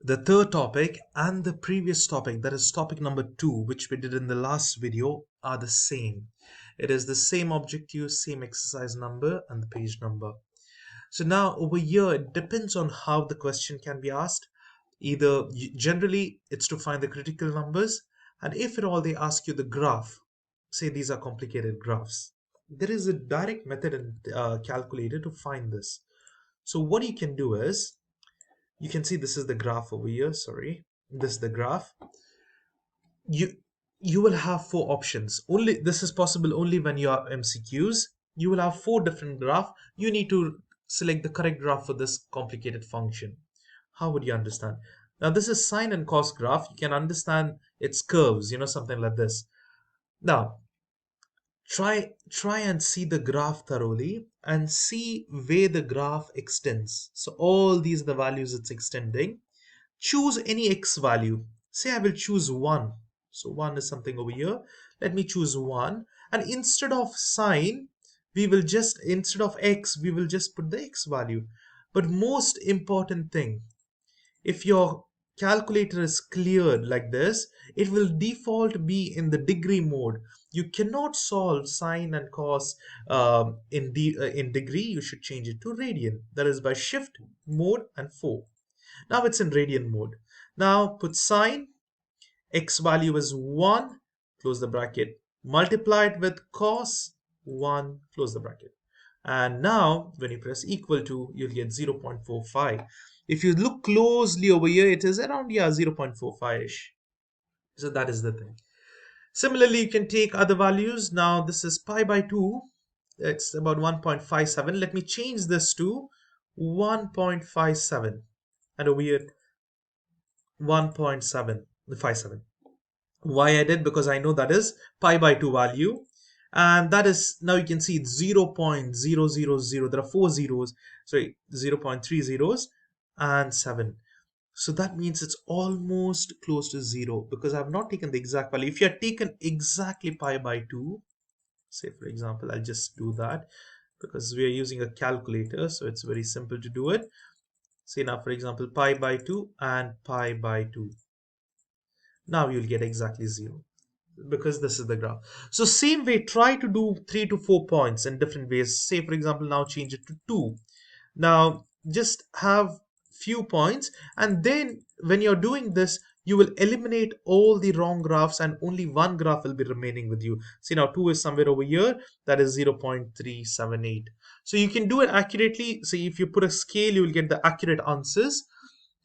The third topic and the previous topic, that is topic number 2, which we did in the last video, are the same. It is the same objective, same exercise number and the page number. So now over here, it depends on how the question can be asked. Either generally it's to find the critical numbers, and if at all they ask you the graph, say these are complicated graphs, there is a direct method in calculator to find this. So what you can do is, you can see this is the graph over here, sorry, this is the graph. You will have four options. Only this is possible only when you have MCQs. You will have four different graph. You need to select the correct graph for this complicated function. How would you understand? Now this is sine and cos graph. You can understand its curves, something like this. Now try and see the graph thoroughly and see where the graph extends. So all these are the values it's extending. Choose any x value. Say I will choose 1. So 1 is something over here. Let me choose 1. And instead of sine, instead of x, we will just put the x value. But most important thing, if your calculator is cleared like this, it will default be in the degree mode. You cannot solve sine and cos in degree. You should change it to radian. That is by shift, mode and 4. Now it's in radian mode. Now put sine, x value is 1, close the bracket. Multiply it with cos, 1, close the bracket. And now when you press equal to, you'll get 0.45. If you look closely over here, it is around 0.45-ish. So that is the thing. Similarly, you can take other values. Now this is pi by 2. It's about 1.57. Let me change this to 1.57. And over here 1.757. Why I did? Because I know that is pi by 2 value, and that is, now you can see it's 0.000. There are 4 zeros, sorry, 0.3 zeros and 7. So that means it's almost close to 0 because I have not taken the exact value. If you had taken exactly pi by 2, say for example, I'll just do that because we are using a calculator, so it's very simple to do it. Say now for example pi by 2 and pi by 2. Now you'll get exactly 0 because this is the graph. So same way, try to do 3 to 4 points in different ways. Say for example, now change it to 2. Now just have few points, and then when you're doing this, you will eliminate all the wrong graphs and only one graph will be remaining with you. See now 2 is somewhere over here, that is 0.378. So you can do it accurately. See, if you put a scale, you will get the accurate answers.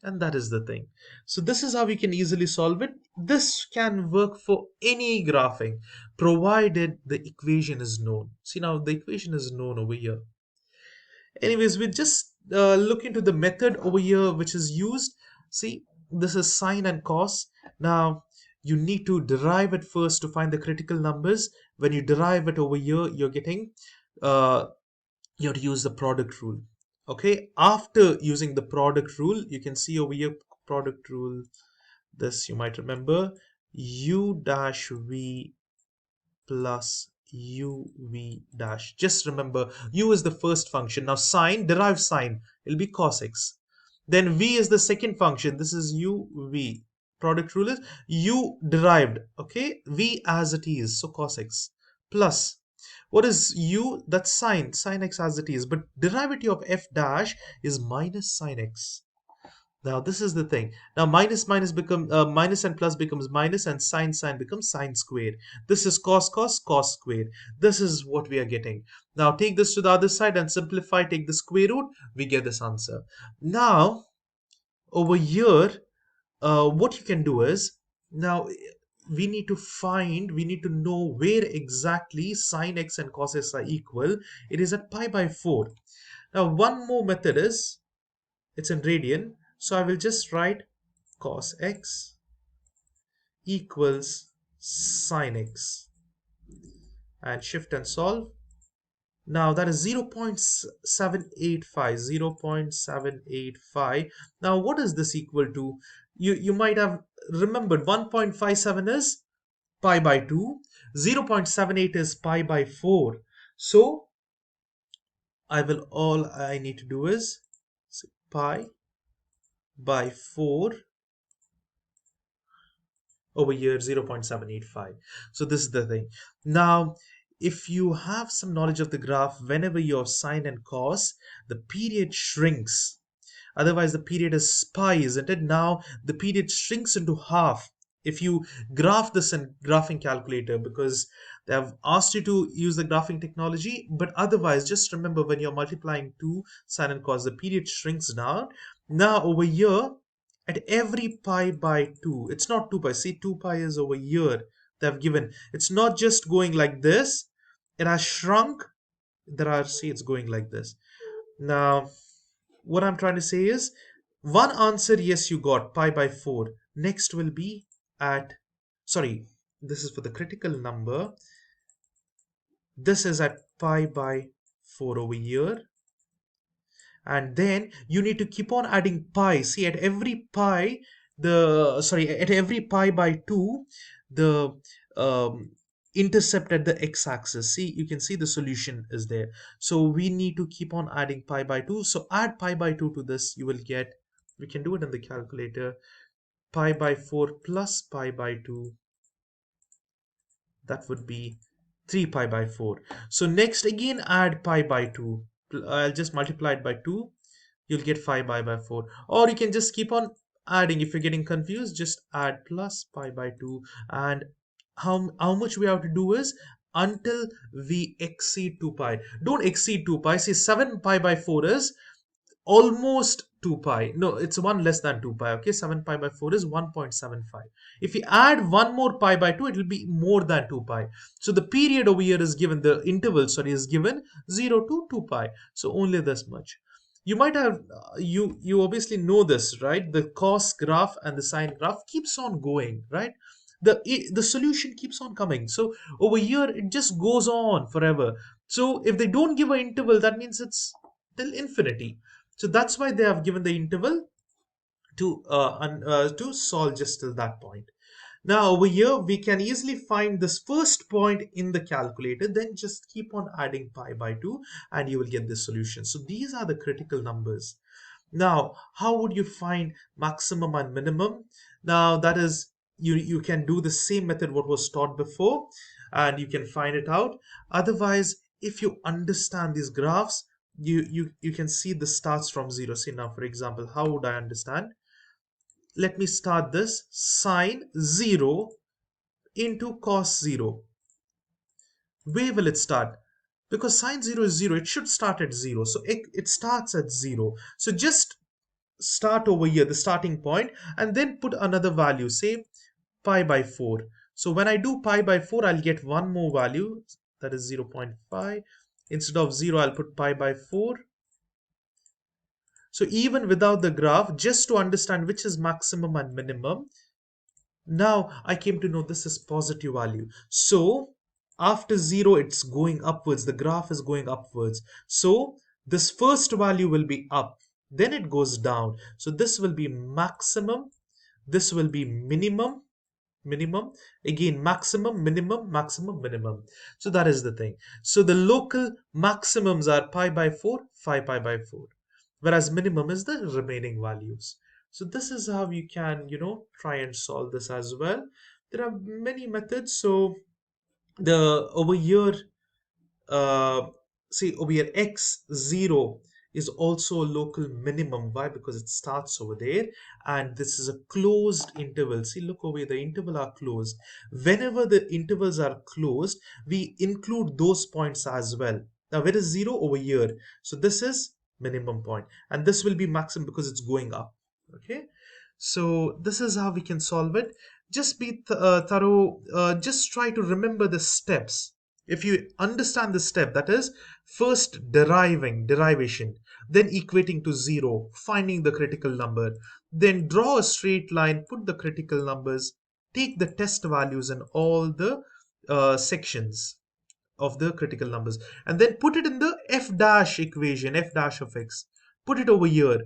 And that is the thing. So this is how we can easily solve it. This can work for any graphing, provided the equation is known. See now the equation is known over here. Anyways, we just look into the method over here which is used. See, this is sine and cos. Now you need to derive it first to find the critical numbers. When you derive it over here, you're getting you have to use the product rule. Okay, after using the product rule, you can see over here product rule, this you might remember, u dash v plus uv dash. Just remember, u is the first function. Now sine, derive sine, it'll be cos x. Then v is the second function. This is uv. Product rule is u derived, okay, v as it is, so cos x, plus what is u? That's sine x as it is. But derivative of f dash is minus sine x. Now this is the thing. Now minus and plus becomes minus, and sine becomes sine squared. This is cos squared. This is what we are getting. Now take this to the other side and simplify, take the square root, we get this answer. Now over here, what you can do is, now we need to know where exactly sine x and cos x are equal. It is at pi by 4. Now one more method is, it's in radian, so I will just write cos x equals sine x and shift and solve. Now that is 0.785. Now what is this equal to? You might have remembered 1.57 is pi by 2, 0.78 is pi by 4. So all I need to do is say pi by 4 over here 0.785. So this is the thing. Now, if you have some knowledge of the graph, whenever your sine and cos, the period shrinks. Otherwise, the period is pi, isn't it? Now, the period shrinks into half if you graph this in graphing calculator, because they have asked you to use the graphing technology. But otherwise, just remember, when you're multiplying 2 sine and cos, the period shrinks down. Now, over here, at every pi by 2, it's not 2 pi. See, 2 pi is over here. They have given. It's not just going like this. It has shrunk. There are, see, it's going like this. Now, what I'm trying to say is, one answer, yes, you got pi by 4. Next will be at, sorry, this is for the critical number. This is at pi by 4 over here. And then you need to keep on adding pi. See, at every pi, at every pi by 2, the um, intercept at the x-axis. See, you can see the solution is there. So we need to keep on adding pi by 2. So add pi by 2 to this, you will get, we can do it in the calculator, pi by 4 plus pi by 2, that would be 3 pi by 4. So next again add pi by 2. I'll just multiply it by 2. You'll get 5 pi by 4. Or you can just keep on adding. If you're getting confused, just add plus pi by 2. And how much we have to do is until we exceed 2 pi. Don't exceed 2 pi. See, 7 pi by 4 is almost 2 pi. No, it's 1 less than 2 pi. Okay, 7 pi by 4 is 1.75. If you add one more pi by 2, it will be more than 2 pi. So the period over here is given, the interval, sorry, is given 0 to 2 pi. So only this much. You might have, you obviously know this, right? The cos graph and the sine graph keeps on going, right? The solution keeps on coming. So over here, it just goes on forever. So if they don't give an interval, that means it's till infinity. So that's why they have given the interval to solve just till that point. Now over here, we can easily find this first point in the calculator, then just keep on adding pi by 2 and you will get the solution. So these are the critical numbers. Now, how would you find maximum and minimum? Now that is, you can do the same method what was taught before and you can find it out. Otherwise, if you understand these graphs, you can see this starts from 0. See, now for example, how would I understand? Let me start this sine 0 into cos 0. Where will it start? Because sine 0 is 0, it should start at 0. So it starts at 0. So just start over here, the starting point, and then put another value, say pi by 4. So when I do pi by 4, I'll get one more value, that is 0.5. Instead of 0, I'll put pi by 4. So even without the graph, just to understand which is maximum and minimum, now I came to know this is positive value. So after 0, it's going upwards. The graph is going upwards. So this first value will be up. Then it goes down. So this will be maximum. This will be minimum. Minimum. Again, maximum, minimum, maximum, minimum. So that is the thing. So the local maximums are pi by 4, 5 pi by 4. Whereas minimum is the remaining values. So this is how you can, try and solve this as well. There are many methods. So the over here, uh, see over here, x0 is also a local minimum. Why? Because it starts over there and this is a closed interval. See, look over here, the interval are closed. Whenever the intervals are closed, we include those points as well. Now where is 0? Over here. So this is minimum point and this will be maximum because it's going up. Okay, so this is how we can solve it. Just be thorough. Just try to remember the steps. If you understand the step, that is first derivation, then equating to 0, finding the critical number, then draw a straight line, put the critical numbers, take the test values in all the sections of the critical numbers, and then put it in the f dash equation, f dash of x. Put it over here.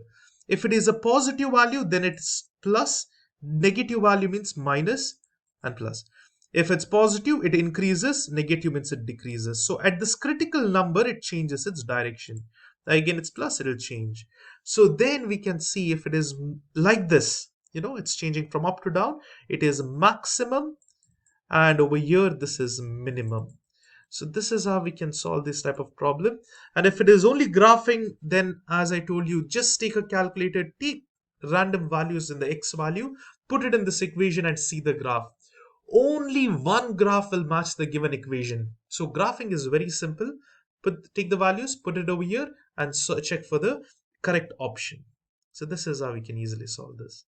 If it is a positive value, then it's plus. Negative value means minus and plus. If it's positive, it increases. Negative means it decreases. So at this critical number, it changes its direction. Again, it's plus, it will change. So then we can see if it is like this. it's changing from up to down. It is maximum, and over here this is minimum. So this is how we can solve this type of problem. And if it is only graphing, then as I told you, just take a calculator, take random values in the x value, put it in this equation and see the graph. Only one graph will match the given equation. So graphing is very simple. Take the values, put it over here, and check for the correct option. So this is how we can easily solve this.